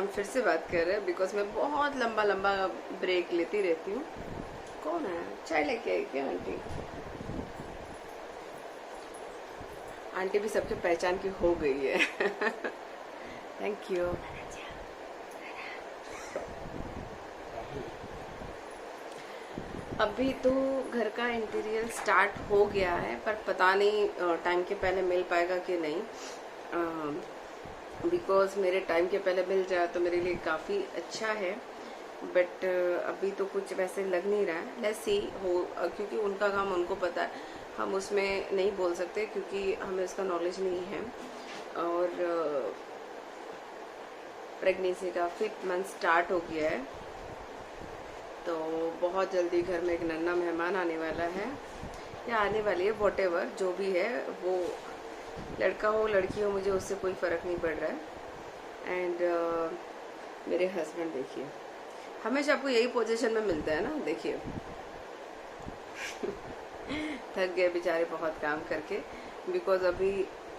हम फिर से बात कर रहे हैं बिकॉज मैं बहुत लंबा लंबा ब्रेक लेती रहती हूँ। कौन है? चाय लेके आई क्या आंटी? आंटी भी सबके पहचान की हो गई है। Thank you. अभी तो घर का इंटीरियर स्टार्ट हो गया है, पर पता नहीं टाइम के पहले मिल पाएगा कि नहीं। बिकॉज मेरे टाइम के पहले मिल जाए तो मेरे लिए काफ़ी अच्छा है, बट अभी तो कुछ वैसे लग नहीं रहा है। लेट्स सी हो, क्योंकि उनका काम उनको पता है, हम उसमें नहीं बोल सकते क्योंकि हमें उसका नॉलेज नहीं है। और प्रेगनेंसी का 5th मंथ स्टार्ट हो गया है, तो बहुत जल्दी घर में एक नन्हा मेहमान आने वाला है या आने वाली है, वॉटेवर जो भी है, वो लड़का हो लड़की हो मुझे उससे कोई फ़र्क नहीं पड़ रहा है। एंड मेरे हस्बैंड देखिए, हमेशा आपको यही पोजीशन में मिलता है ना, देखिए। थक गए बेचारे बहुत काम करके, बिकॉज अभी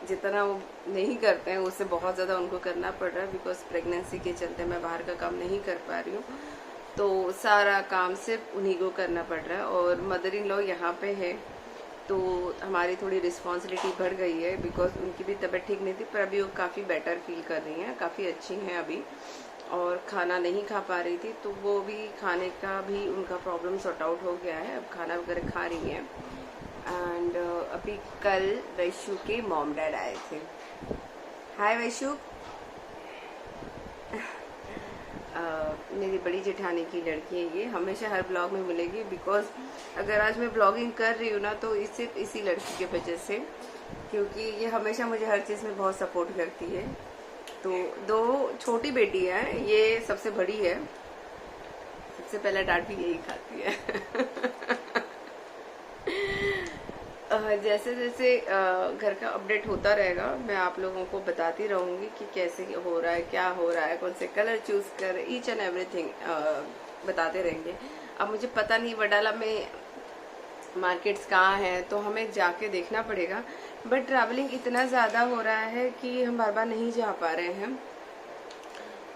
जितना वो नहीं करते हैं उससे बहुत ज़्यादा उनको करना पड़ रहा है। बिकॉज प्रेगनेंसी के चलते मैं बाहर का काम नहीं कर पा रही हूँ, तो सारा काम सिर्फ उन्हीं को करना पड़ रहा है। और मदर इन लॉ यहाँ पे है, तो हमारी थोड़ी रिस्पॉन्सिबिलिटी बढ़ गई है। बिकॉज उनकी भी तबीयत ठीक नहीं थी, पर अभी वो काफ़ी बेटर फील कर रही हैं, काफ़ी अच्छी हैं अभी। और खाना नहीं खा पा रही थी, तो वो भी खाने का भी उनका प्रॉब्लम सॉर्ट आउट हो गया है, अब खाना वगैरह खा रही हैं। एंड अभी कल वैशु के मॉम डैड आए थे। हाय वैशु। मेरी बड़ी जेठानी की लड़की है ये, हमेशा हर ब्लॉग में मिलेगी। बिकॉज अगर आज मैं ब्लॉगिंग कर रही हूँ ना, तो सिर्फ इसी लड़की के वजह से, क्योंकि ये हमेशा मुझे हर चीज़ में बहुत सपोर्ट करती है। तो 2 छोटी बेटी हैं, ये सबसे बड़ी है, सबसे पहला डांट भी यही खाती है। जैसे जैसे घर का अपडेट होता रहेगा मैं आप लोगों को बताती रहूंगी कि कैसे हो रहा है, क्या हो रहा है, कौन से कलर चूज कर, ईच एंड एवरीथिंग बताते रहेंगे। अब मुझे पता नहीं वडाला में मार्केट्स कहाँ हैं, तो हमें जाके देखना पड़ेगा। बट ट्रैवलिंग इतना ज़्यादा हो रहा है कि हम बार बार नहीं जा पा रहे हैं।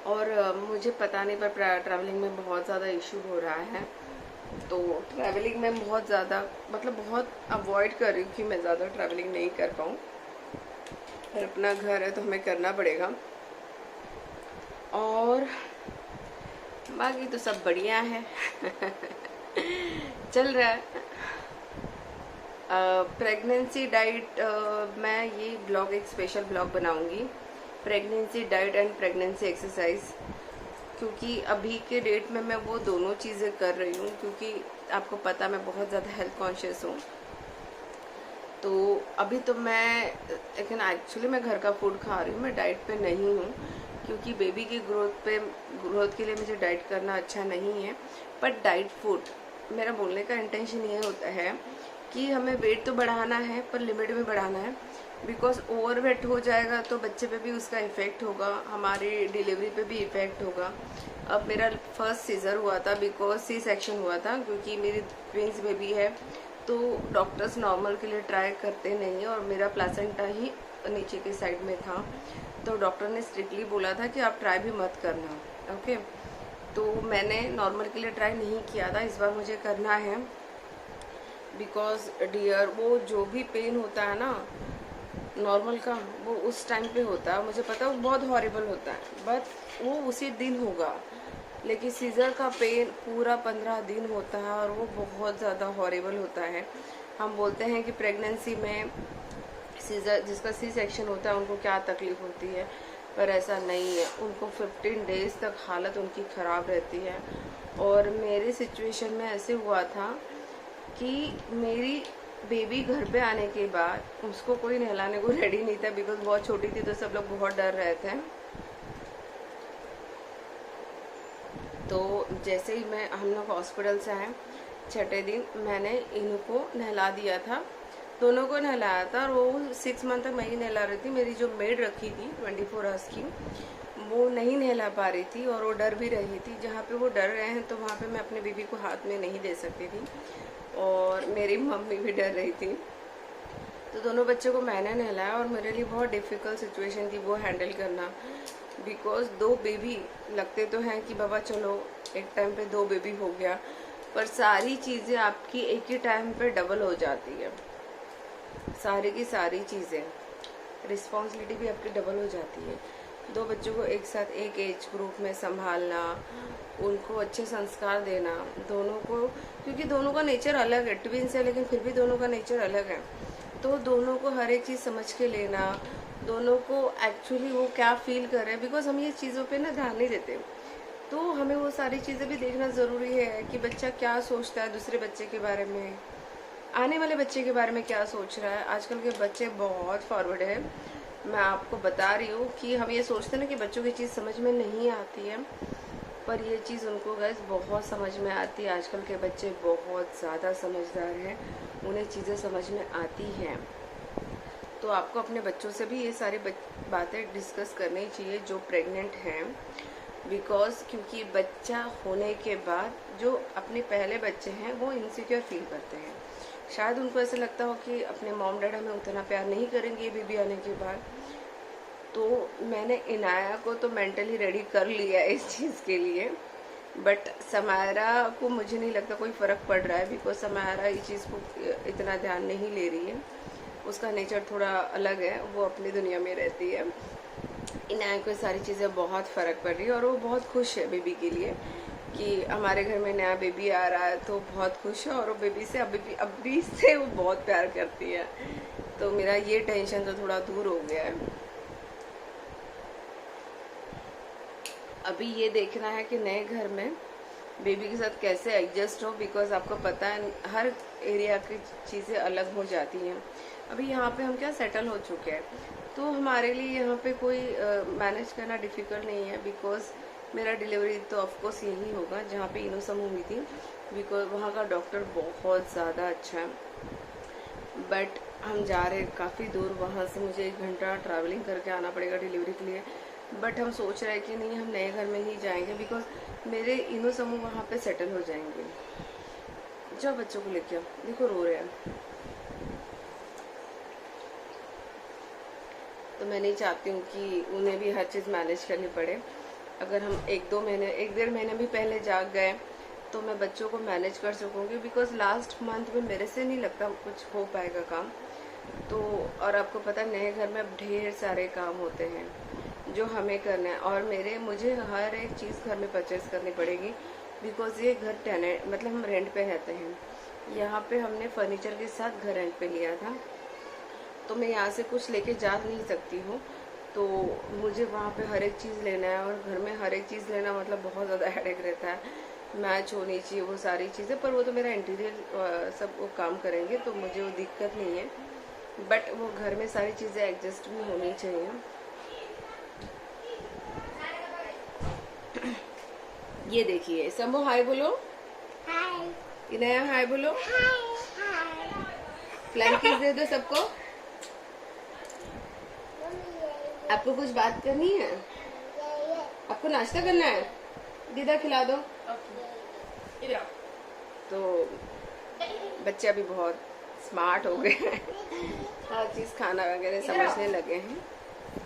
और मुझे पता नहीं, पर ट्रैवलिंग में बहुत ज़्यादा इशू हो रहा है, तो ट्रैवलिंग में बहुत ज़्यादा मतलब बहुत अवॉइड कर रही हूँ कि मैं ज़्यादा ट्रैवलिंग नहीं कर पाऊँ। पर अपना घर है तो हमें करना पड़ेगा। और बाकी तो सब बढ़िया है। चल रहा है। प्रेगनेंसी डाइट, मैं ये ब्लॉग एक स्पेशल ब्लॉग बनाऊंगी, pregnancy diet and pregnancy exercise, क्योंकि अभी के डेट में मैं वो दोनों चीज़ें कर रही हूँ। क्योंकि आपको पता मैं बहुत ज़्यादा हेल्थ कॉन्शियस हूँ, तो अभी तो मैं, लेकिन एक्चुअली मैं घर का फूड खा रही हूँ, मैं डाइट पे नहीं हूँ, क्योंकि बेबी की ग्रोथ के लिए मुझे डाइट करना अच्छा नहीं है। बट डाइट फूड, मेरा बोलने का इंटेंशन ये होता है कि हमें वेट तो बढ़ाना है, पर लिमिट में बढ़ाना है। बिकॉज ओवर वेट हो जाएगा तो बच्चे पे भी उसका इफ़ेक्ट होगा, हमारी डिलीवरी पे भी इफ़ेक्ट होगा। अब मेरा फर्स्ट सीज़र हुआ था, बिकॉज सी सेक्शन हुआ था, क्योंकि मेरी ट्विंस बेबी है, तो डॉक्टर्स नॉर्मल के लिए ट्राई करते नहीं है, और मेरा प्लासेंटा ही नीचे की साइड में था, तो डॉक्टर ने स्ट्रिक्टली बोला था कि आप ट्राई भी मत करना। ओके, तो मैंने नॉर्मल के लिए ट्राई नहीं किया था, इस बार मुझे करना है। बिकॉज डियर, वो जो भी पेन होता है ना नॉर्मल का, वो उस टाइम पे होता है, मुझे पता है वो बहुत हॉरिबल होता है, बट वो उसी दिन होगा। लेकिन सीज़र का पेन पूरा 15 दिन होता है, और वो बहुत ज़्यादा हॉरिबल होता है। हम बोलते हैं कि प्रेगनेंसी में सीज़र, जिसका सी सेक्शन होता है, उनको क्या तकलीफ़ होती है, पर ऐसा नहीं है। उनको 15 डेज़ तक हालत उनकी ख़राब रहती है। और मेरे सिचुएशन में ऐसे हुआ था कि मेरी बेबी घर पे आने के बाद उसको कोई नहलाने को रेडी नहीं था, बिकॉज बहुत छोटी थी, तो सब लोग बहुत डर रहे थे। तो जैसे ही हम लोग हॉस्पिटल से आए, छठे दिन मैंने इनको नहला दिया था, दोनों को नहलाया था। और वो 6 मंथ तक मैं ही नहला रही थी। मेरी जो मेड रखी थी 24 आवर्स की, वो नहीं नहला पा रही थी, और वो डर भी रही थी। जहाँ पे वो डर रहे हैं, तो वहाँ पे मैं अपने बेबी को हाथ में नहीं दे सकती थी, और मेरी मम्मी भी डर रही थी। तो दोनों बच्चों को मैंने नहलाया, और मेरे लिए बहुत डिफ़िकल्ट सिचुएशन थी वो हैंडल करना। बिकॉज 2 बेबी लगते तो हैं कि बाबा चलो एक टाइम पे 2 बेबी हो गया, पर सारी चीज़ें आपकी एक ही टाइम पे डबल हो जाती है। सारी की सारी चीज़ें, रिस्पॉन्सिबिलिटी भी आपकी डबल हो जाती है। 2 बच्चों को एक साथ एक एज ग्रुप में संभालना, उनको अच्छे संस्कार देना, दोनों को, क्योंकि दोनों का नेचर अलग है, ट्विंस है लेकिन फिर भी दोनों का नेचर अलग है, तो दोनों को हर एक चीज़ समझ के लेना, दोनों को एक्चुअली वो क्या फील कर रहे हैं, बिकॉज हम ये चीज़ों पे ना ध्यान नहीं देते, तो हमें वो सारी चीज़ें भी देखना ज़रूरी है कि बच्चा क्या सोचता है दूसरे बच्चे के बारे में, आने वाले बच्चे के बारे में क्या सोच रहा है। आजकल के बच्चे बहुत फॉरवर्ड है, मैं आपको बता रही हूँ कि हम ये सोचते हैं ना कि बच्चों की चीज़ समझ में नहीं आती है, पर ये चीज़ उनको गैस बहुत समझ में आती है। आजकल के बच्चे बहुत ज़्यादा समझदार हैं, उन्हें चीज़ें समझ में आती हैं। तो आपको अपने बच्चों से भी ये सारी बातें डिस्कस करनी चाहिए जो प्रेग्नेंट हैं, बिकॉज क्योंकि बच्चा होने के बाद जो अपने पहले बच्चे हैं वो इनसिक्योर फील करते हैं। शायद उनको ऐसा लगता हो कि अपने मॉम डैड हमें उतना प्यार नहीं करेंगे बेबी आने के बाद। तो मैंने इनाया को तो मेंटली रेडी कर लिया इस चीज़ के लिए, बट समायरा को मुझे नहीं लगता कोई फ़र्क पड़ रहा है, बिकॉज समायरा इस चीज़ को इतना ध्यान नहीं ले रही है, उसका नेचर थोड़ा अलग है, वो अपनी दुनिया में रहती है। इनाया को सारी चीज़ें बहुत फ़र्क पड़ रही है और वो बहुत खुश है बेबी के लिए कि हमारे घर में नया बेबी आ रहा है, तो बहुत खुश है और वो बेबी से अभी से वो बहुत प्यार करती है। तो मेरा ये टेंशन तो थोड़ा दूर हो गया है। अभी ये देखना है कि नए घर में बेबी के साथ कैसे एडजस्ट हो, बिकॉज आपको पता है हर एरिया की चीज़ें अलग हो जाती हैं। अभी यहाँ पे हम क्या सेटल हो चुके हैं, तो हमारे लिए यहाँ पे कोई मैनेज करना डिफ़िकल्ट नहीं है, बिकॉज मेरा डिलीवरी तो ऑफकोर्स यही होगा जहाँ पे इनोसम हुई थी, बिकॉज वहाँ का डॉक्टर बहुत ज़्यादा अच्छा है। बट हम जा रहे हैं काफ़ी दूर, वहाँ से मुझे 1 घंटा ट्रैवलिंग करके आना पड़ेगा डिलीवरी के लिए। बट हम सोच रहे हैं कि नहीं, हम नए घर में ही जाएंगे, बिकॉज मेरे इनो समूह वहाँ पे सेटल हो जाएंगे। जाओ बच्चों को लेके आओ, देखो रो रहे हैं। तो मैं नहीं चाहती हूँ कि उन्हें भी हर चीज़ मैनेज करनी पड़े। अगर हम 1-2 महीने 1-1.5 महीने भी पहले जाग गए तो मैं बच्चों को मैनेज कर सकूँगी, बिकॉज लास्ट मंथ में मेरे से नहीं लगता कुछ हो पाएगा काम। तो और आपको पता है नए घर में अब ढेर सारे काम होते हैं जो हमें करना है, और मुझे हर एक चीज़ घर में परचेस करनी पड़ेगी, बिकॉज ये घर टेनेंट मतलब हम रेंट पे रहते हैं। यहाँ पे हमने फर्नीचर के साथ घर रेंट पे लिया था, तो मैं यहाँ से कुछ लेके जा नहीं सकती हूँ, तो मुझे वहाँ पे हर एक चीज़ लेना है, और घर में हर एक चीज़ लेना मतलब बहुत ज़्यादा हेडेक रहता है। मैच होनी चाहिए वो सारी चीज़ें, पर वो तो मेरा इंटीरियर सब वो काम करेंगे, तो मुझे वो दिक्कत नहीं है। बट वो घर में सारी चीज़ें एडजस्ट भी होनी चाहिए। ये देखिए समो, हाय बोलो। हाय इनाया, हाय बोलो। हाय फ्लाइंग किस दे दो सबको। आपको कुछ बात करनी है, आपको नाश्ता करना है, दीदा खिला दो। तो बच्चे अभी बहुत स्मार्ट हो गए हैं, हर चीज़ खाना वगैरह समझने लगे हैं।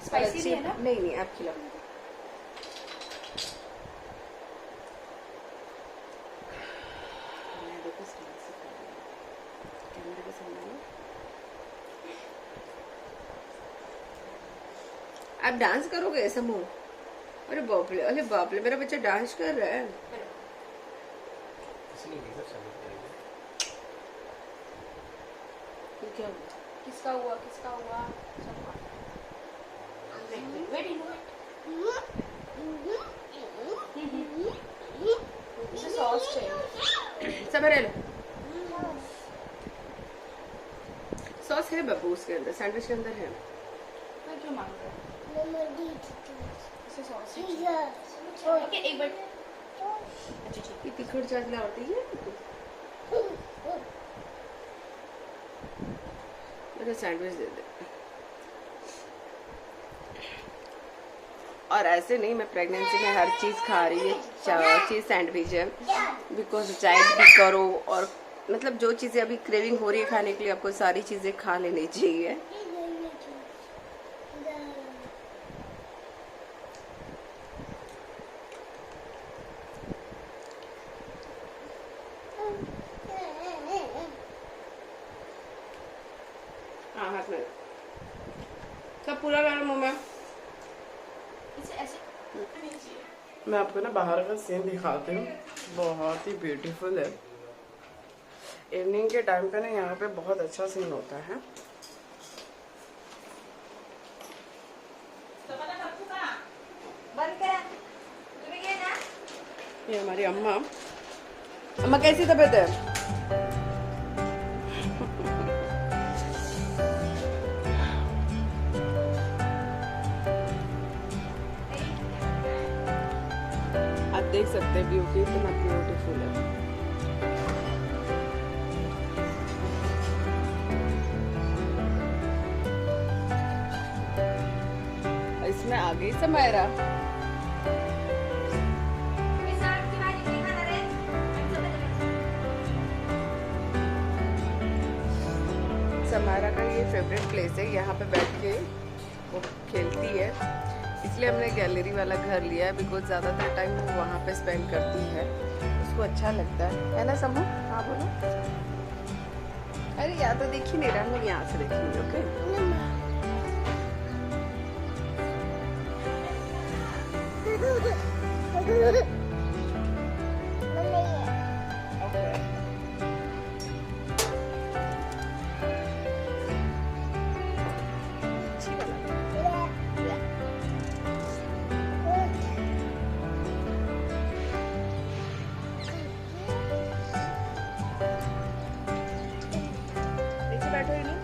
स्पाइसी नहीं है ना? नहीं आप खिलाओ। आप डांस करोगे समूह? अरे बाप रे, अरे बाप रे, मेरा बच्चा डांस कर रहा है। क्या किसका हुआ किसका हुआ सॉस चाहिए। सॉस है बाबू उसके अंदर, सैंडविच के अंदर है। मैं क्यों मांग रहा हूँ इसे सॉस चाहिए। एक बार अच्छा ठीक ये तिखट चाटला होती है। मेरा सैंडविच दे दे। और ऐसे नहीं, मैं प्रेगनेंसी में हर चीज़ खा रही है, चीज़ सैंडविच है, बिकॉज डाइट भी करो, और मतलब जो चीज़ें अभी क्रेविंग हो रही है खाने के लिए, आपको सारी चीज़ें खा लेनी चाहिए। मैं आपको ना बाहर का सीन दिखाती हूँ, बहुत ही ब्यूटीफुल है। इवनिंग के टाइम पे ना यहाँ पे बहुत अच्छा सीन होता है। ये हमारी अम्मा। अम्मा कैसी तबीयत है? आप देख सकते हैं व्यू कितना ब्यूटीफुल है। इसमें आ गई समायरा। समायरा का ये फेवरेट प्लेस है, यहाँ पे बैठ के वो खेलती है, इसलिए हमने गैलरी वाला घर लिया है। बिकॉज ज़्यादातर टाइम वो वहाँ पे स्पेंड करती है, उसको अच्छा लगता है ना समूह? हाँ बोलो। अरे यहाँ तो दिख ही नहीं रहा, हम यहाँ से देखेंगे। ओके बैठो ही नहीं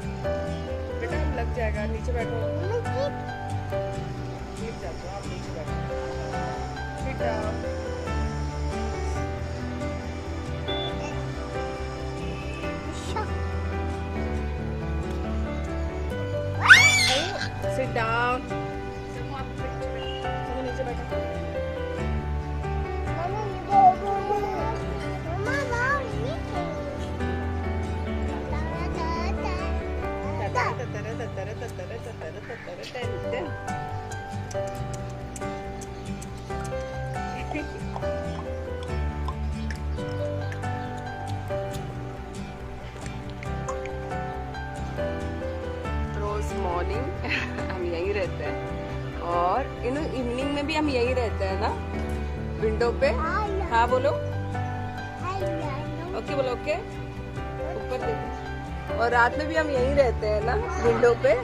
बेटा, हम लग जाएगा। नीचे बैठो, गिर जाते हो आप। नीचे बैठो बेटा। Sit down. नीचे बैठो। रोज मॉर्निंग हम यहीं रहते हैं और इवनिंग में भी हम यहीं रहते हैं ना, विंडो पे। हाँ बोलो ओके, बोलो ओके। ऊपर देखो। और रात में भी हम यहीं रहते हैं ना, विंडो पे।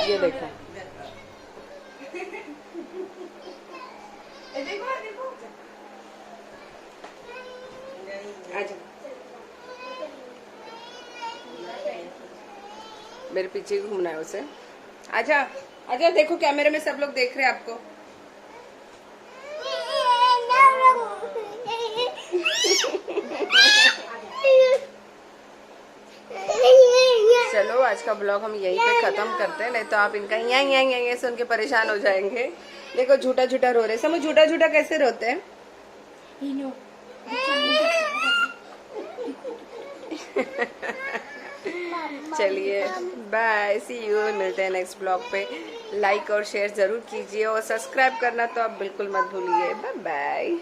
ये देखो, आजा। मेरे पीछे घूमना है उसे। आजा आजा, देखो कैमरे में सब लोग देख रहे हैं आपको। चलो आज का ब्लॉग हम यहीं पे खत्म करते हैं, नहीं तो आप इनका यहाँ सुन के परेशान हो जाएंगे। देखो झूठा झूठा रो रहे। समझ झूठा झूठा कैसे रोते हैं? चलिए बाय, सी यू। मिलते हैं नेक्स्ट ब्लॉग पे। लाइक और शेयर जरूर कीजिए और सब्सक्राइब करना तो आप बिल्कुल मत भूलिए। Bye bye.